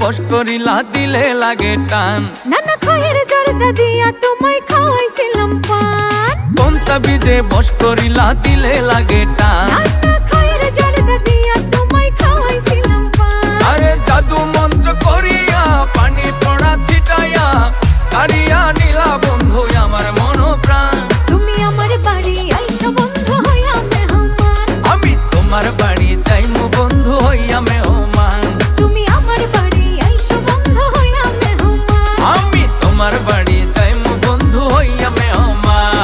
বস করিলা দিলে লাগে টান। নানা খয়ের জর্দা দিয়া তোমায় খাওয়াইছিলাম পান। কোনটা বিজে বস করিলা দিলে লাগে টান। নানা খয়ের জর্দা দিয়া তোমায় খাওয়াইছিলাম পান। আরে জাদু মন্ত্র করিয়া পানি পড়া ছিটাইয়া কারিয়া নীলা বন্ধু আমার মন প্রাণ। তুমি আমার বাড়ি আইছো বন্ধু হইয়া মেহমান। আমি তোমার বাড়ি যাইমু বন্ধু হইয়া মেহমান। তুমি আমার বাড়ি আইছো বন্ধু হইয়া মেহমান। আমি তোমার বাড়ি যাইমু বন্ধু হইয়া মেহমান।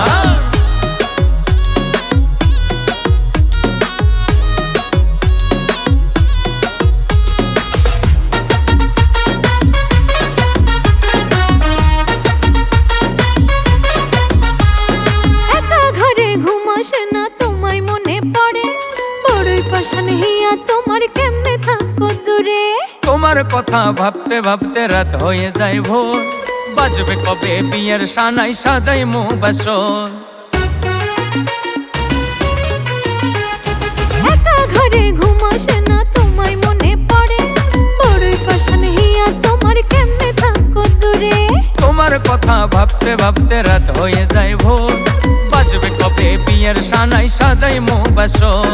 একা ঘরে ঘুম আসে না তোমায় মনে পড়ে। বড়ই পাশান হিয়া তোমার কেমনে থাকো দূরে। তোমার কথা ভাবতে ভাবতে রাত হয়ে যায় ভোর। বাজবে কবে বিয়ের সানাই সাজাইমু বাসর। একা ঘরে ঘুম আসে না তোমায় মনে পড়ে। বড়ই পাশান হিয়া তোমার কেমনে থাকো দূরে। তোমার কথা ভাবতে ভাবতে রাত হয়ে যায় ভোর। বাজবে কবে বিয়ের সানাই সাজাইমু বাসর।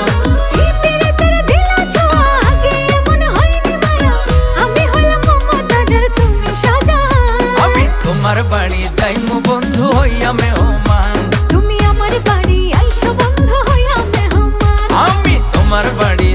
এই পিরিতের দিলা ছোঁয়া আগে এমন হয়নি মায়া। আমি হলাম মমতাজ আর তুমি শাহজাহান। আমি তোমার বাড়ি যাইমু বন্ধু হইয়া মেহমান। তুমি আমার বাড়ি আইছো বন্ধু হইয়া মেহমান। আমি তোমার বাড়ি